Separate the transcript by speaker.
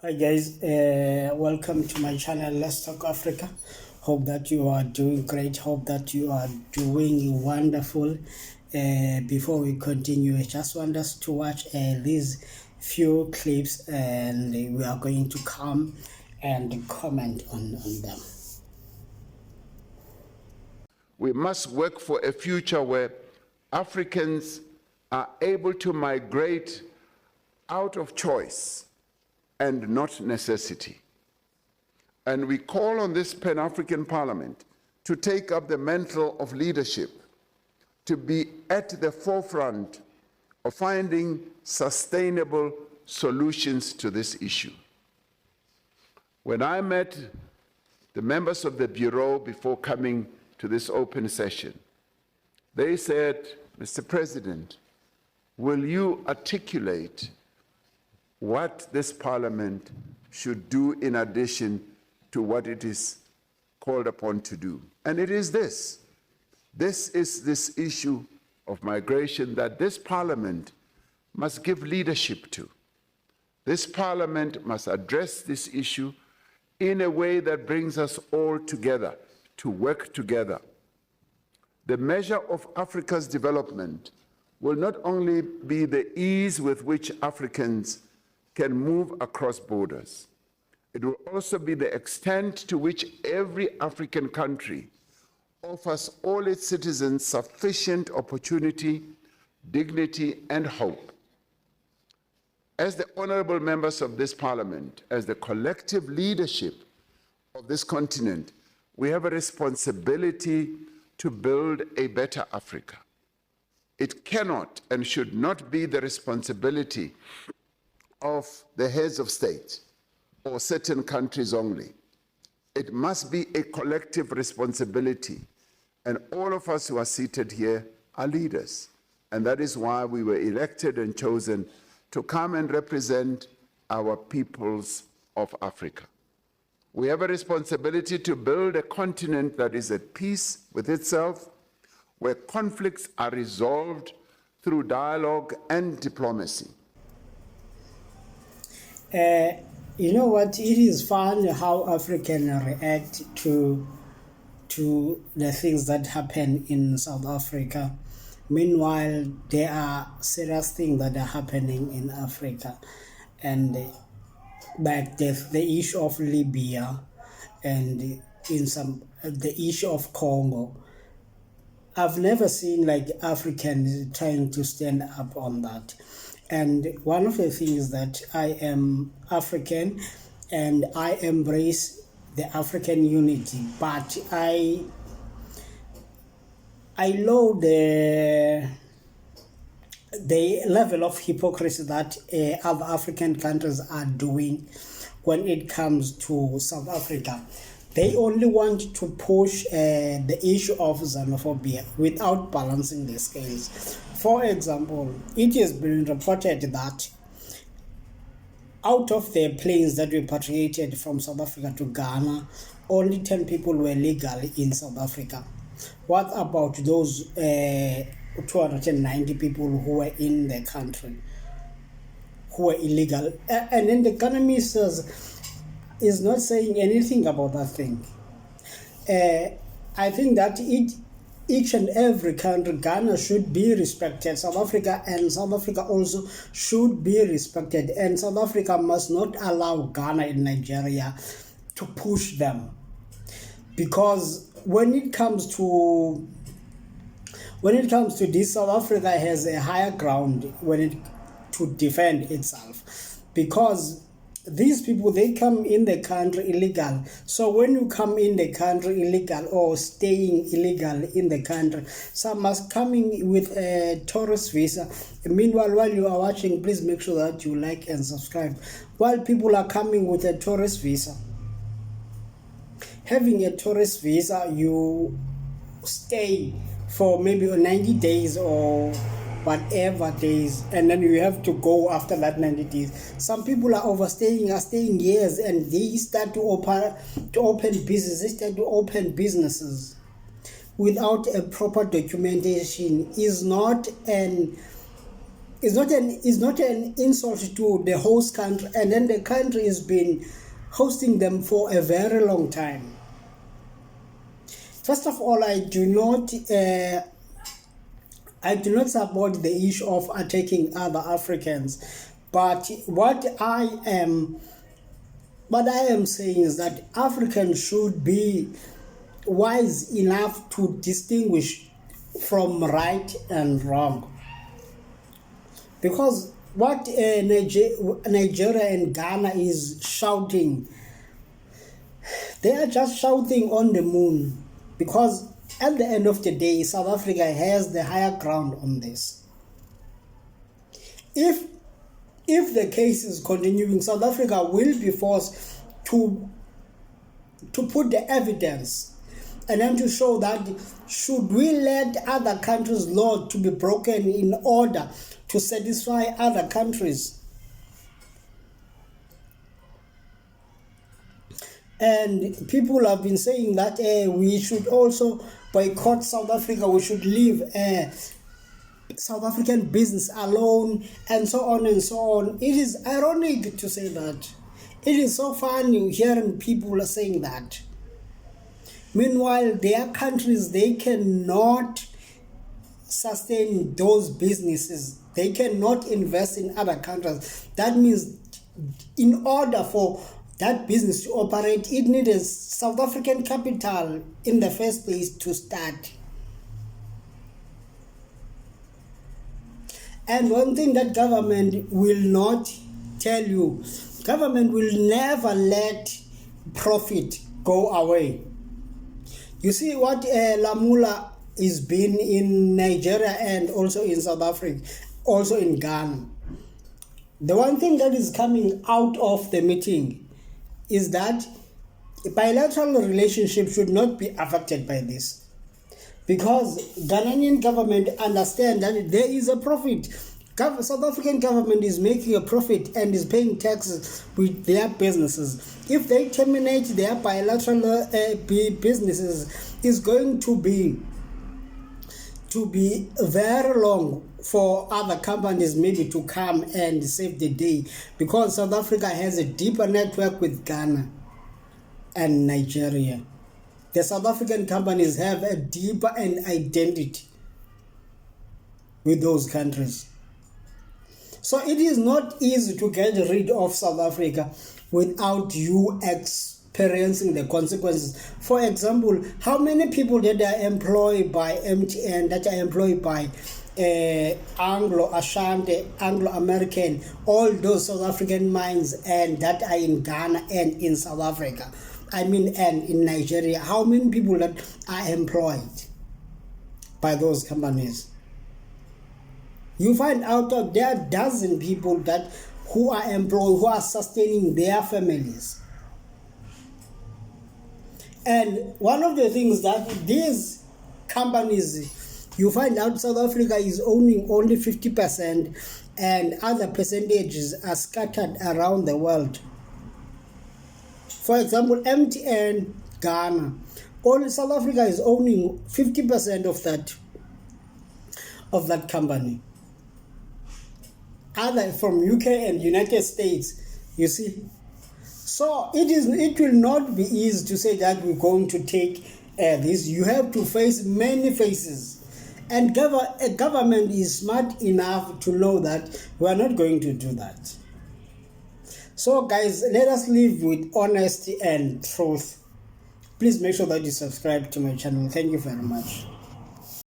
Speaker 1: Hi guys, welcome to my channel Let's Talk Africa. Hope that you are doing great. Hope that you are doing wonderful. Before we continue, I just want us to watch these few clips and we are going to come and comment on them.
Speaker 2: We must work for a future where Africans are able to migrate out of choice and not necessity. And we call on this Pan-African Parliament to take up the mantle of leadership, to be at the forefront of finding sustainable solutions to this issue. When I met the members of the Bureau before coming to this open session, they said, Mr. President, will you articulate what this Parliament should do in addition to what it is called upon to do? And it is this. This is this issue of migration that this Parliament must give leadership to. This Parliament must address this issue in a way that brings us all together, to work together. The measure of Africa's development will not only be the ease with which Africans can move across borders. It will also be the extent to which every African country offers all its citizens sufficient opportunity, dignity, and hope. As the honorable members of this Parliament, as the collective leadership of this continent, we have a responsibility to build a better Africa. It cannot and should not be the responsibility of the heads of state or certain countries only. It must be a collective responsibility, and all of us who are seated here are leaders, and that is why we were elected and chosen to come and represent our peoples of Africa. We have a responsibility to build a continent that is at peace with itself, where conflicts are resolved through dialogue and diplomacy.
Speaker 1: You know what? It is fun how Africans react to the things that happen in South Africa. Meanwhile, there are serious things that are happening in Africa, and like the issue of Libya, and the issue of Congo. I've never seen like Africans trying to stand up on that. And one of the things that I am African and I embrace the African unity, but I know the level of hypocrisy that other African countries are doing when it comes to South Africa. They only want to push the issue of xenophobia without balancing the scales. For example, it has been reported that out of the planes that repatriated from South Africa to Ghana, only 10 people were legal in South Africa. What about those 290 people who were in the country, who were illegal? And then the Ghana ministers is not saying anything about that thing. I think that each and every country, Ghana should be respected, South Africa also should be respected, and South Africa must not allow Ghana and Nigeria to push them, because when it comes to this, South Africa has a higher ground to defend itself, because these people, they come in the country illegal. So when you come in the country illegal or staying illegal in the country, some must coming with a tourist visa. Meanwhile, while you are watching, please make sure that you like and subscribe. While people are coming with a tourist visa, having a tourist visa, you stay for maybe 90 days or whatever days, and then you have to go after that 90 days. Some people are staying years, and they start to open businesses without a proper documentation. Is not an is not an insult to the host country, and then the country has been hosting them for a very long time. First of all, I do not support the issue of attacking other Africans, but what I am saying is that Africans should be wise enough to distinguish from right and wrong. Because what Nigeria and Ghana is shouting, they are just shouting on the moon. Because at the end of the day, South Africa has the higher ground on this. If the case is continuing, South Africa will be forced to put the evidence and then to show that should we let other countries' law to be broken in order to satisfy other countries. And people have been saying that we should also boycott South Africa, we should leave South African business alone, and so on and so on. It is ironic to say that. It is so funny hearing people saying that. Meanwhile, their countries, they cannot sustain those businesses. They cannot invest in other countries. That means in order for that business to operate, it needs South African capital in the first place to start. And one thing that government will not tell you, government will never let profit go away. You see what Lamula is been in Nigeria and also in South Africa, also in Ghana. The one thing that is coming out of the meeting is that a bilateral relationship should not be affected by this. Because Ghanaian government understand that there is a profit. South African government is making a profit and is paying taxes with their businesses. If they terminate their bilateral businesses, it's going to be very long for other companies maybe to come and save the day, because South Africa has a deeper network with Ghana and Nigeria. The South African companies have a deeper identity with those countries. So it is not easy to get rid of South Africa without you experiencing the consequences. For example, how many people that are employed by MTN, that are employed by Anglo-Ashanti, Anglo-American, all those South African mines, and that are in Ghana and in South Africa, and in Nigeria, how many people that are employed by those companies? You find out that there are dozen people who are employed, who are sustaining their families. And one of the things that these companies, you find out South Africa is owning only 50%, and other percentages are scattered around the world. For example, MTN Ghana, only South Africa is owning 50% of that company. Other from UK and United States, you see. So it will not be easy to say that we're going to take this. You have to face many faces. And a government is smart enough to know that we are not going to do that. So guys, let us live with honesty and truth. Please make sure that you subscribe to my channel. Thank you very much.